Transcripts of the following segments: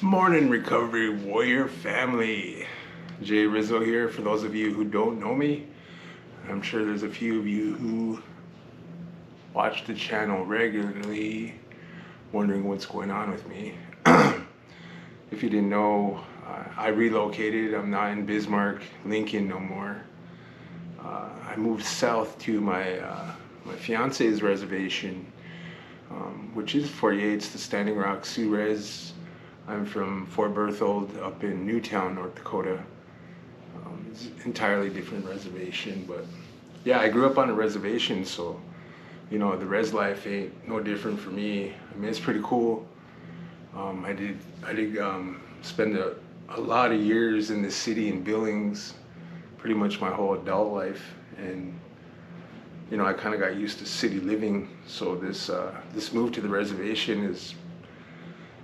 Morning, Recovery Warrior family. Jay Rizzo here. For those of you who don't know me, I'm sure there's a few of you who watch the channel regularly, wondering what's going on with me. If you didn't know, I relocated. I'm not in Bismarck, Lincoln no more. I moved south to my fiance's reservation, which is 48's the Standing Rock Sioux Res. I'm from Fort Berthold up in Newtown, North Dakota. It's an entirely different reservation, but yeah, I grew up on a reservation, so the res life ain't no different for me. I mean, it's pretty cool. I did spend a lot of years in the city in Billings, pretty much my whole adult life, and I kind of got used to city living. So this move to the reservation is,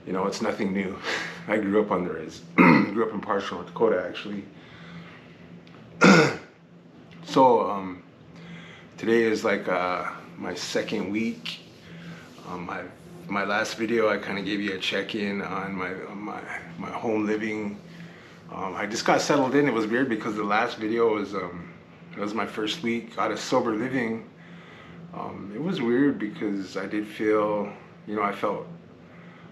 it's nothing new. I grew up on the res. Grew up in Parshall, North Dakota, actually. So today is like my second week. My last video, I kind of gave you a check-in on my home living. I just got settled in. It was weird because the last video was my first week out of sober living. It was weird because I did feel,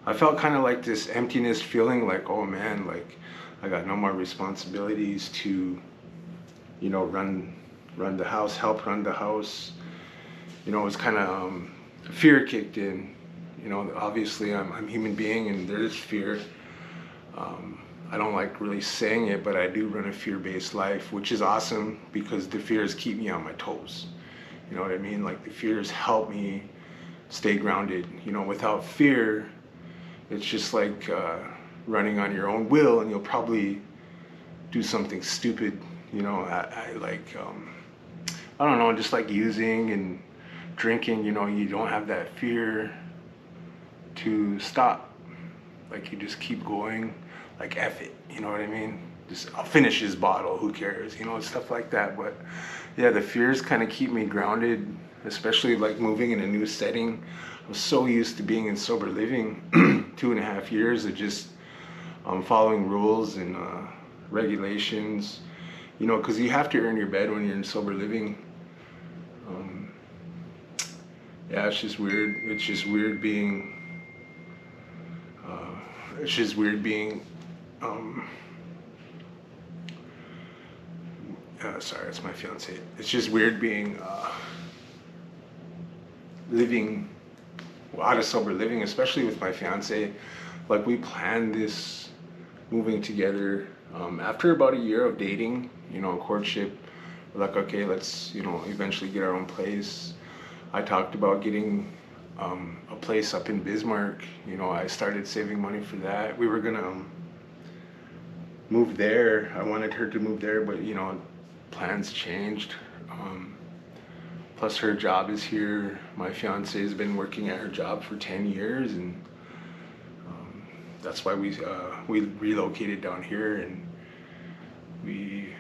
I felt kind of like this emptiness feeling, like, oh man, like I got no more responsibilities to, run the house, help run the house. It was kind of fear kicked in. Obviously I'm a human being and there is fear. I don't like really saying it, but I do run a fear-based life, which is awesome because the fears keep me on my toes. You know what I mean? Like the fears help me stay grounded. Without fear, it's just like running on your own will, and you'll probably do something stupid. I like, I don't know, just like using and drinking, you don't have that fear to stop. Like you just keep going, like F it, you know what I mean? Just, I'll finish this bottle, who cares? Stuff like that. But yeah, the fears kind of keep me grounded, especially like moving in a new setting. I was so used to being in sober living, 2.5 years of just following rules and regulations, because you have to earn your bed when you're in sober living. Yeah, it's just weird. It's just weird being. It's just weird being. Sorry, it's my fiance. It's just weird being living out of sober living, especially with my fiance. Like we planned this moving together after about a year of dating, courtship. We're like, okay, let's eventually get our own place. I talked about getting a place up in Bismarck. I started saving money for that. We were gonna move there. I wanted her to move there, but plans changed. Plus her job is here. My fiance has been working at her job for 10 years, and that's why we relocated down here, and we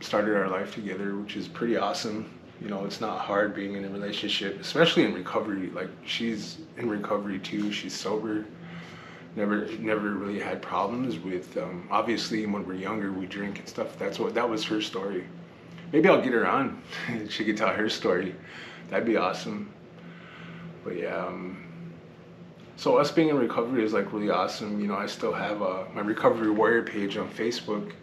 started our life together, which is pretty awesome. It's not hard being in a relationship, especially in recovery. Like she's in recovery too. She's sober. Never really had problems with. Obviously, when we're younger, we drink and stuff. That was her story. Maybe I'll get her on. She could tell her story. That'd be awesome. But yeah. So us being in recovery is like really awesome. I still have my Recovery Warrior page on Facebook.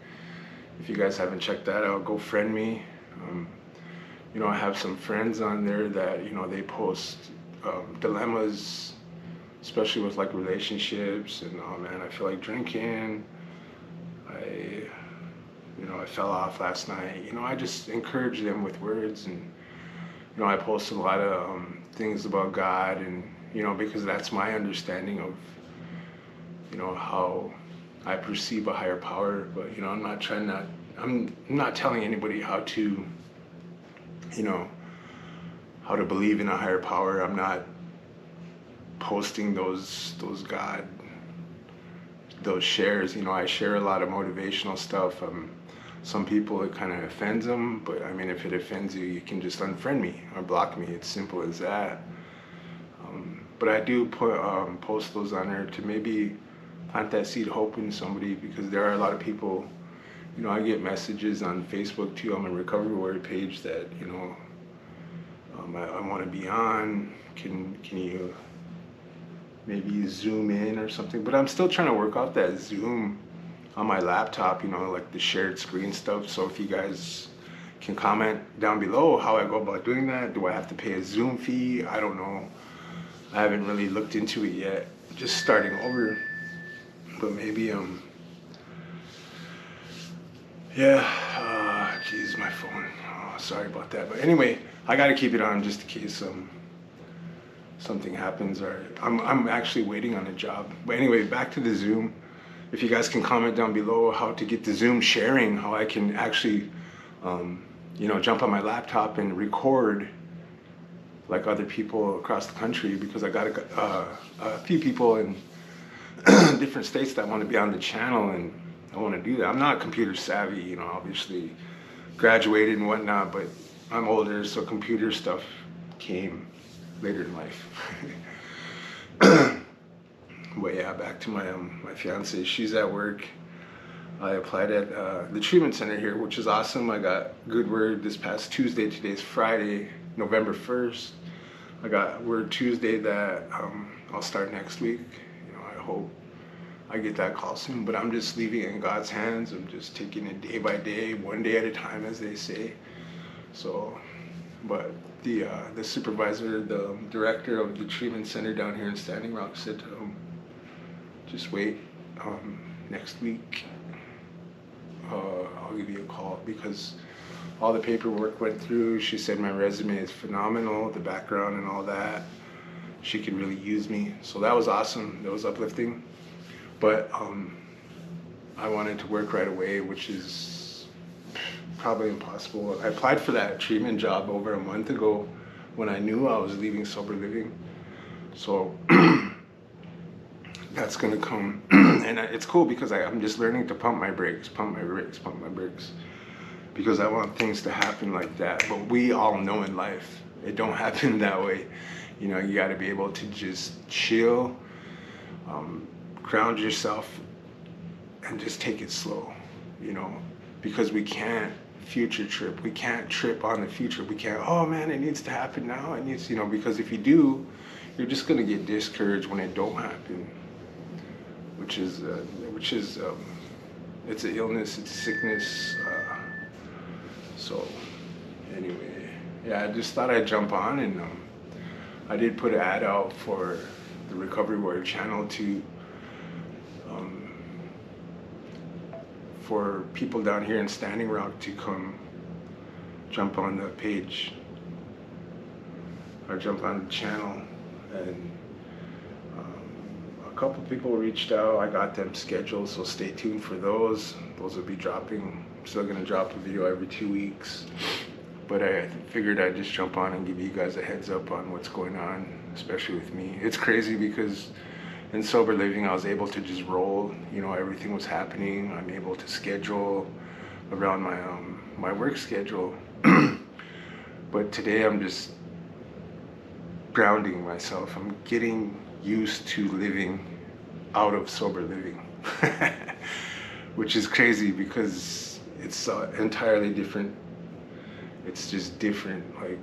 If you guys haven't checked that out, go friend me. I have some friends on there that they post dilemmas, especially with like relationships, and oh man, I feel like drinking. I fell off last night. I just encourage them with words, and I post a lot of things about God, and because that's my understanding of how I perceive a higher power. But I'm not telling anybody how to how to believe in a higher power. I'm not posting those shares. I share a lot of motivational stuff. Some people, it kind of offends them, but I mean, if it offends you, you can just unfriend me or block me. It's simple as that. But I do post those on there to maybe plant that seed of hope in somebody, because there are a lot of people, you know, I get messages on Facebook too, on my Recovery Warrior page, that, you know, I want to be on, can you maybe zoom in or something, but I'm still trying to work out that Zoom on my laptop, you know, like the shared screen stuff. So if you guys can comment down below how I go about doing that. Do I have to pay a Zoom fee? I don't know. I haven't really looked into it yet. Just starting over. But maybe, yeah, geez, my phone. Oh, sorry about that. But anyway, I gotta keep it on just in case something happens, or I'm actually waiting on a job. But anyway, back to the Zoom. If you guys can comment down below how to get the Zoom sharing, how I can actually, you know, jump on my laptop and record like other people across the country, because I got a few people in different states that want to be on the channel, and I want to do that. I'm not computer savvy, you know, obviously graduated and whatnot, but I'm older, so computer stuff came later in life. But yeah, back to my my fiance. She's at work. I applied at the treatment center here, which is awesome. I got good word this past Tuesday. Today's Friday, November 1st. I got word Tuesday that I'll start next week. You know, I hope I get that call soon, but I'm just leaving it in God's hands. I'm just taking it day by day, one day at a time, as they say. So, but the supervisor, the director of the treatment center down here in Standing Rock said, just wait, next week I'll give you a call, because all the paperwork went through. She said my resume is phenomenal, the background and all that. She could really use me. So that was awesome. That was uplifting. But I wanted to work right away, which is probably impossible. I applied for that treatment job over a month ago when I knew I was leaving sober living. So that's gonna come. And it's cool because I'm just learning to pump my brakes, because I want things to happen like that. But we all know in life, it don't happen that way. You know, you gotta be able to just chill, ground yourself, and just take it slow, you know, because we can't future trip. We can't trip on the future. We can't, oh man, it needs to happen now. It needs, you know, because if you do, you're just gonna get discouraged when it don't happen, which is it's an illness, it's a sickness. So anyway, yeah, I just thought I'd jump on, and I did put an ad out for the Recovery Warrior channel to for people down here in Standing Rock to come jump on the page or jump on the channel. And a couple people reached out. I got them scheduled, so stay tuned for those. Those will be dropping. I'm still gonna drop a video every 2 weeks, but I figured I'd just jump on and give you guys a heads up on what's going on, especially with me. It's crazy because in sober living I was able to just roll, you know, everything was happening. I'm able to schedule around my my work schedule. But today I'm just grounding myself. I'm getting used to living out of sober living. Which is crazy because it's entirely different. It's just different, like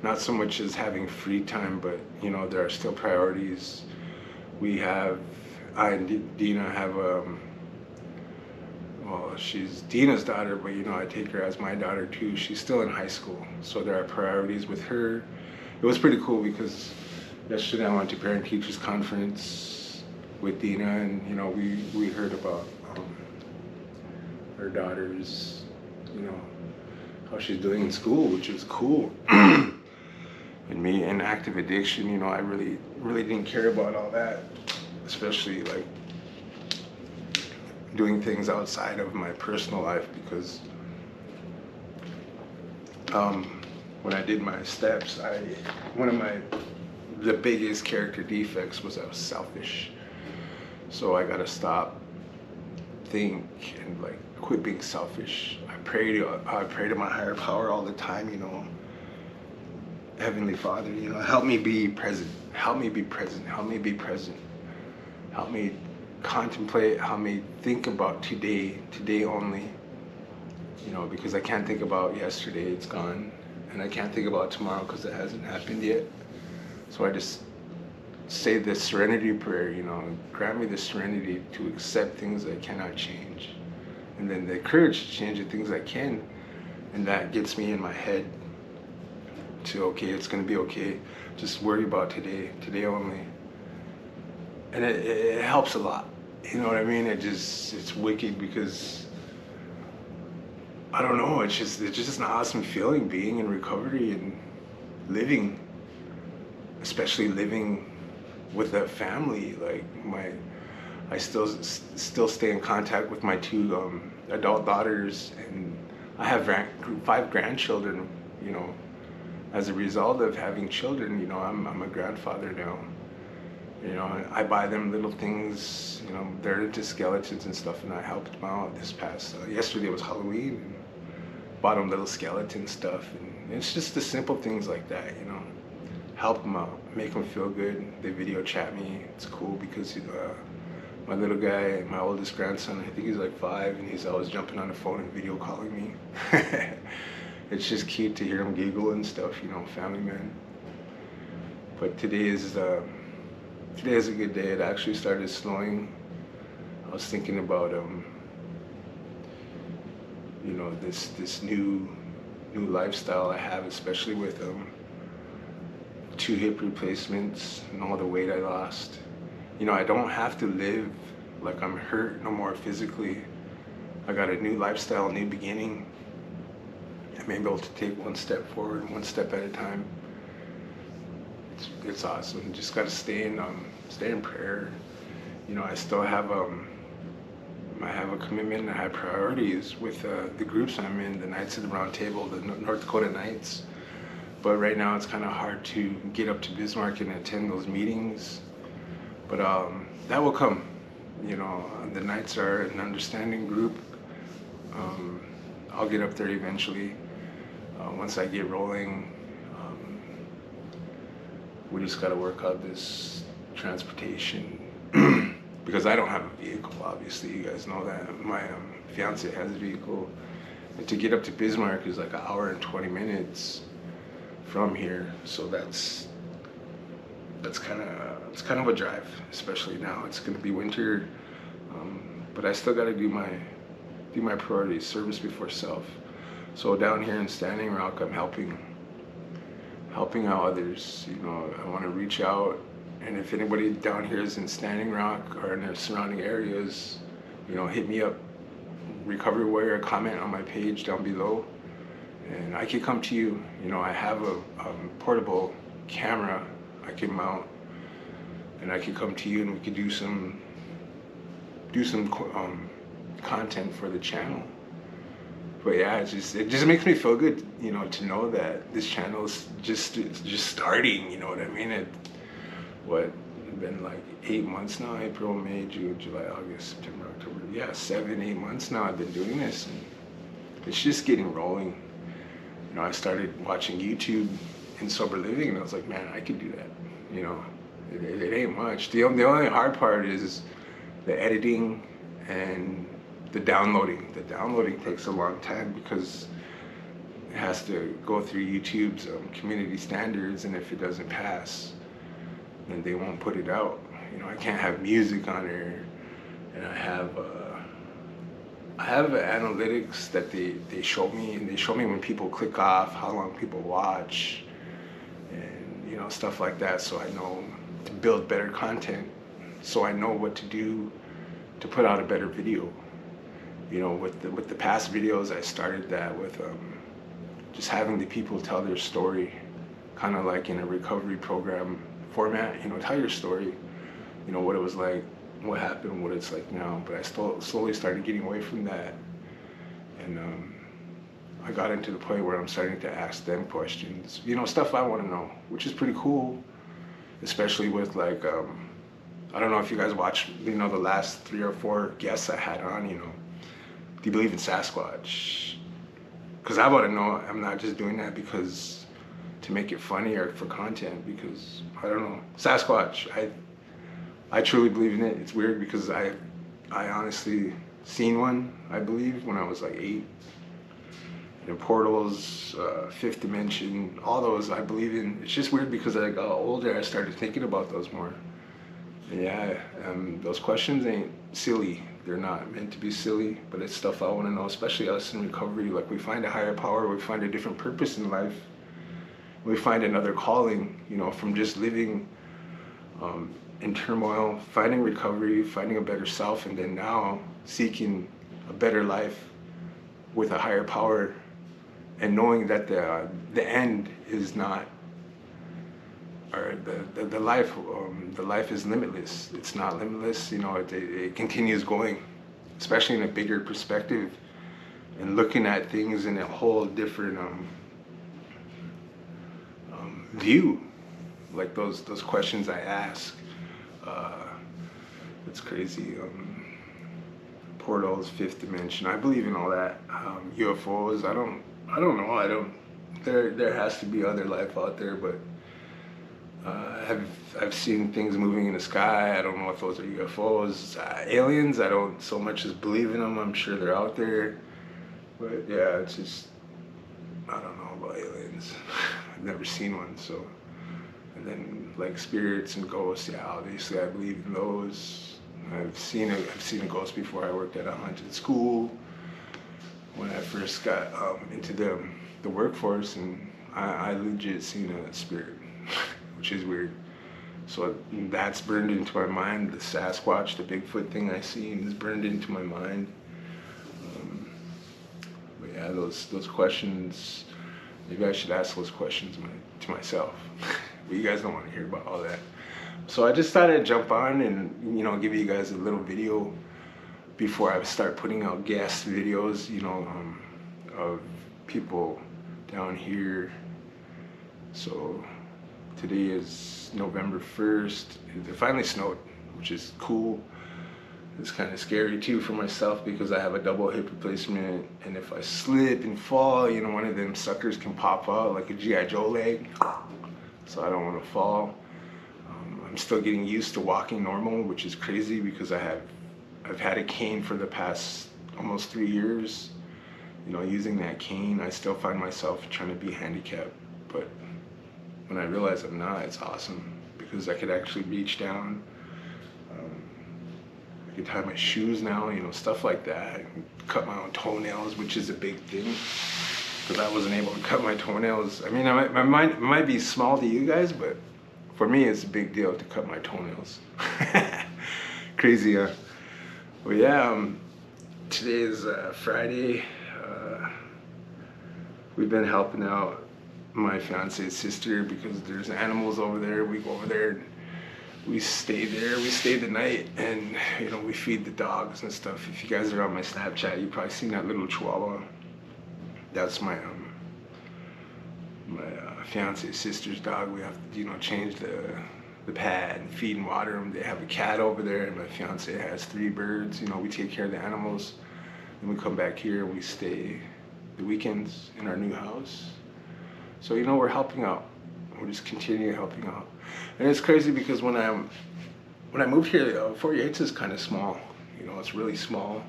not so much as having free time, but you know, there are still priorities. I and Dina have well, she's Dina's daughter, but you know, I take her as my daughter too. She's still in high school, so there are priorities with her. It was pretty cool because yesterday I went to parent teachers conference with Dina, and you know, we heard about her daughter's, you know, how she's doing in school, which is cool. And me in active addiction, you know, I really didn't care about all that, especially like doing things outside of my personal life, because when I did my steps, one of the biggest character defects was I was selfish. So I gotta stop, think, and like quit being selfish. I pray to my higher power all the time, you know. Heavenly Father, you know, help me be present. Help me be present. Help me be present. help me contemplate, help me think about today only, you know, because I can't think about yesterday, it's gone, and I can't think about tomorrow because it hasn't happened yet. So I just say the serenity prayer, you know, grant me the serenity to accept things I cannot change, and then the courage to change the things I can, and that gets me in my head to, okay, it's gonna be okay, just worry about today only. And it helps a lot, you know what I mean? It's wicked because, I don't know, it's just an awesome feeling being in recovery and living, especially living with that family. Like I still stay in contact with my two adult daughters, and I have 5 grandchildren, you know, as a result of having children. You know, I'm a grandfather now. You know, I buy them little things, you know, they're into skeletons and stuff, and I helped them out this past, yesterday was Halloween, and bought them little skeleton stuff, and it's just the simple things like that, you know, help them out, make them feel good. They video chat me, it's cool because my little guy, my oldest grandson, I think he's like 5, and he's always jumping on the phone and video calling me. It's just cute to hear him giggle and stuff, you know, family man. But today is a good day. It actually started snowing. I was thinking about you know, this new lifestyle I have, especially with 2 hip replacements and all the weight I lost. You know, I don't have to live like I'm hurt no more physically. I got a new lifestyle, new beginning. I may be able to take 1 step forward, 1 step at a time. It's awesome. You just got to stay in prayer. You know, I still have I have a commitment and I have priorities with the groups I'm in, the Knights of the Round Table, the North Dakota Knights. But right now it's kind of hard to get up to Bismarck and attend those meetings. But that will come. You know, the Knights are an understanding group. I'll get up there eventually. Once I get rolling, we just got to work out this transportation because I don't have a vehicle. Obviously, you guys know that. My fiance has a vehicle, and to get up to Bismarck is like 1 hour and 20 minutes from here. So that's kind of a drive, especially now. It's going to be winter, but I still got to do my priorities, service before self. So down here in Standing Rock, I'm helping out others. You know, I want to reach out, and if anybody down here is in Standing Rock or in the surrounding areas, you know, hit me up, Recovery Warrior, comment on my page down below, and I can come to you. You know, I have a portable camera I can mount, and I can come to you, and we could do some content for the channel. But yeah, it just makes me feel good, you know, to know that this channel is just starting. You know what I mean? It's been like 8 months now: April, May, June, July, August, September, October. Yeah, 7-8 months now I've been doing this, and it's just getting rolling. You know, I started watching YouTube in sober living, and I was like, man, I could do that. You know, it ain't much. The only hard part is the editing and the downloading. The downloading takes a long time because it has to go through YouTube's community standards, and if it doesn't pass, then they won't put it out. You know, I can't have music on there, and I have analytics that they show me, and they show me when people click off, how long people watch, and you know, stuff like that, so I know to build better content, so I know what to do to put out a better video. You know, with the past videos, I started that with just having the people tell their story, kind of like in a recovery program format. You know, tell your story, you know, what it was like, what happened, what it's like now. But I slowly started getting away from that, and I got into the point where I'm starting to ask them questions, you know, stuff I want to know, which is pretty cool, especially with like I don't know if you guys watched, you know, the last 3 or 4 guests I had on. You know, do you believe in Sasquatch? Because I want to know. I'm not just doing that because to make it funny or for content, because I don't know. Sasquatch, I truly believe in it. It's weird because I honestly seen one, I believe, when I was like 8. You know, portals, fifth dimension, all those I believe in. It's just weird because as I got older, I started thinking about those more. And yeah, those questions ain't silly. They're not meant to be silly, but it's stuff I want to know, especially us in recovery. Like, we find a higher power, we find a different purpose in life. We find another calling, you know, from just living in turmoil, finding recovery, finding a better self, and then now seeking a better life with a higher power, and knowing that the end is not, or the life is limitless. It's not limitless. You know, it continues going, especially in a bigger perspective, and looking at things in a whole different view. Like those questions I ask. It's crazy. Portals, fifth dimension. I believe in all that. UFOs. I don't know. There has to be other life out there, but I've seen things moving in the sky. I don't know if those are UFOs. Aliens. I don't so much as believe in them. I'm sure they're out there, but yeah, it's just I don't know about aliens. I've never seen one, so. And then like spirits and ghosts. Yeah, obviously I believe in those. I've seen a ghost before. I worked at a haunted school when I first got into the workforce, and I legit seen a spirit, which is weird. So that's burned into my mind. The Sasquatch, the Bigfoot thing I seen is burned into my mind. But yeah, those questions, maybe I should ask those questions to myself. But you guys don't want to hear about all that. So I just thought I'd jump on and, you know, give you guys a little video before I start putting out guest videos, you know, of people down here. So today is November 1st. It finally snowed, which is cool. It's kind of scary too for myself because I have a double hip replacement, and if I slip and fall, you know, one of them suckers can pop out like a G.I. Joe leg. So I don't want to fall. I'm still getting used to walking normal, which is crazy because I've had a cane for the past almost 3 years. You know, using that cane, I still find myself trying to be handicapped. But when I realize I'm not, it's awesome because I could actually reach down. I can tie my shoes now, you know, stuff like that. I can cut my own toenails, which is a big thing because I wasn't able to cut my toenails. I mean, it might be small to you guys, but for me, it's a big deal to cut my toenails. Crazy, huh? Well, yeah, today is Friday. We've been helping out my fiance's sister because there's animals over there. We go over there and we stay there. We stay the night, and you know, we feed the dogs and stuff. If you guys are on my Snapchat, you've probably seen that little Chihuahua. That's my fiance's sister's dog. We have to, you know, change the pad and feed and water them. They have a cat over there, and my fiance has 3 birds. You know, we take care of the animals, and we come back here and we stay the weekends in our new house. So, you know, we're helping out. We're just continuing helping out. And it's crazy because when I moved here, Fort Yates is kind of small. You know, it's really small.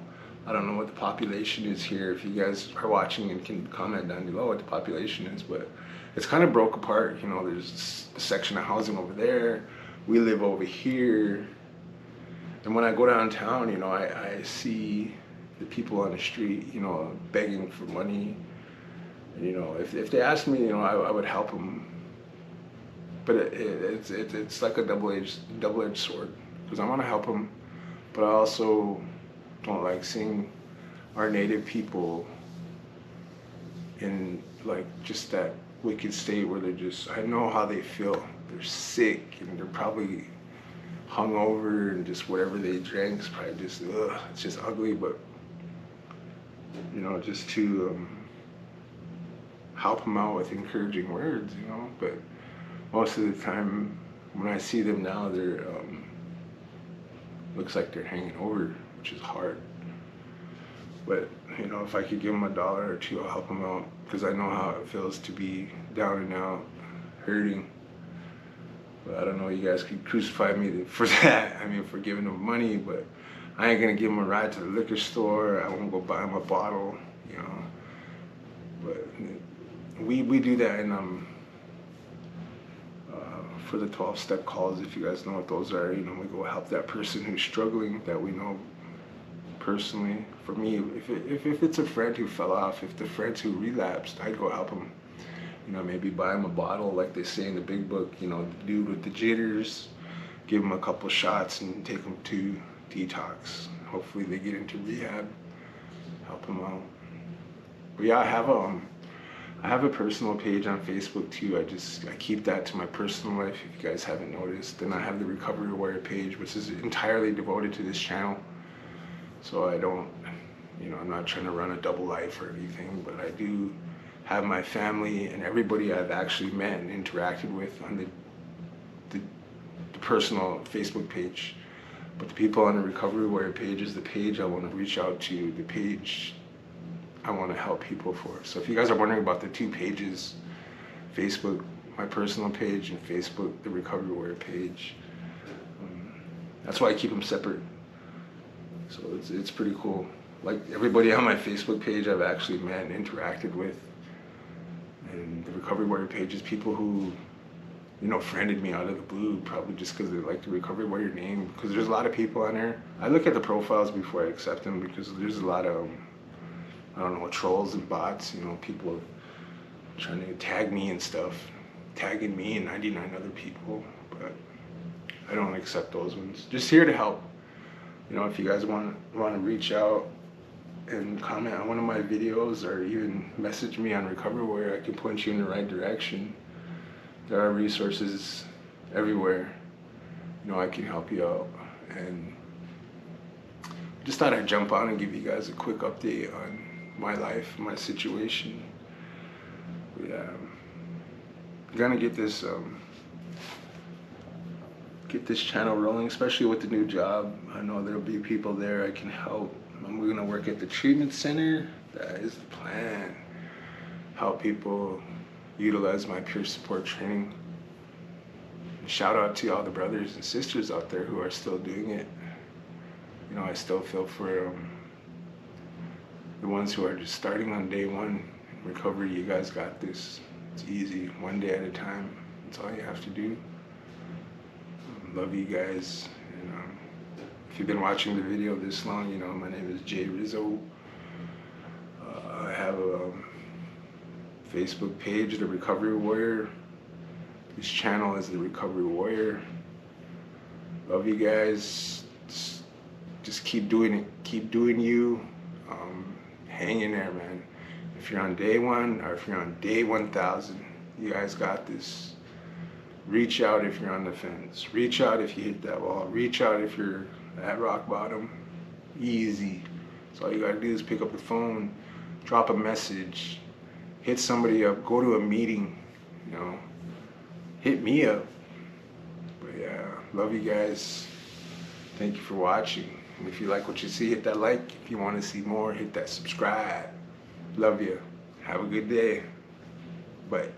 I don't know what the population is here. If you guys are watching and can comment down below what the population is, but it's kind of broke apart. You know, there's a section of housing over there. We live over here. And when I go downtown, you know, I see the people on the street, you know, begging for money. And, you know, if they ask me, you know, I would help them. But it's like a double-edged sword because I want to help them, but I also don't like seeing our native people in like just that wicked state where they're just, I know how they feel. They're sick and they're probably hungover and just whatever they drank is probably just, it's just ugly. But, you know, just to help them out with encouraging words, you know. But most of the time when I see them now, they're, looks like they're hanging over, which is hard. But, you know, if I could give them $1 or $2, I'll help them out because I know how it feels to be down and out, hurting. But I don't know, you guys could crucify me for that. I mean, for giving them money, but I ain't gonna give them a ride to the liquor store. I won't go buy them a bottle, you know. But we do that in for the 12-step calls, if you guys know what those are. You know, we go help that person who's struggling that we know personally. For me, if it's a friend who fell off, if the friends who relapsed, I'd go help them. You know, maybe buy them a bottle like they say in the big book. You know, the dude with the jitters, give them a couple shots and take them to detox. Hopefully they get into rehab, help them out. But yeah, I have a personal page on Facebook too. I keep that to my personal life, if you guys haven't noticed. Then I have the Recovery Warrior page, which is entirely devoted to this channel. So I don't, you know, I'm not trying to run a double life or anything, but I do have my family and everybody I've actually met and interacted with on the personal Facebook page. But the people on the Recovery Warrior page is the page I want to reach out to, the page I want to help people for. So if you guys are wondering about the two pages, Facebook, my personal page, and Facebook, the Recovery Warrior page, that's why I keep them separate. So it's pretty cool. Like everybody on my Facebook page I've actually met and interacted with. And the Recovery Warrior page is people who, you know, friended me out of the blue, probably just because they like the Recovery Warrior name. Because there's a lot of people on there. I look at the profiles before I accept them, because there's a lot of, I don't know, trolls and bots, you know, people trying to tag me and stuff, tagging me and 99 other people, but I don't accept those ones. Just here to help. You know, if you guys want to reach out and comment on one of my videos or even message me on Recovery Warrior, I can point you in the right direction. There are resources everywhere. You know, I can help you out. And just thought I'd jump on and give you guys a quick update on my life, my situation. Yeah, I'm gonna get this channel rolling, especially with the new job. I know there'll be people there I can help. We're gonna work at the treatment center. That is the plan. Help people utilize my peer support training. And shout out to all the brothers and sisters out there who are still doing it. You know, I still feel for the ones who are just starting on day one in recovery. You guys got this. It's easy, one day at a time. That's all you have to do. Love you guys. And if you've been watching the video this long, you know my name is Jay Rizzo. I have a Facebook page, The Recovery Warrior. This channel is The Recovery Warrior. Love you guys. Just keep doing it. Keep doing you. Hang in there, man. If you're on day one or if you're on day 1,000, you guys got this. Reach out if you're on the fence. Reach out if you hit that wall. Reach out if you're at rock bottom. Easy. So all you gotta do is pick up the phone, drop a message, hit somebody up, go to a meeting, you know, hit me up. But yeah, love you guys. Thank you for watching. And if you like what you see, hit that like. If you want to see more, hit that subscribe. Love you. Have a good day. Bye.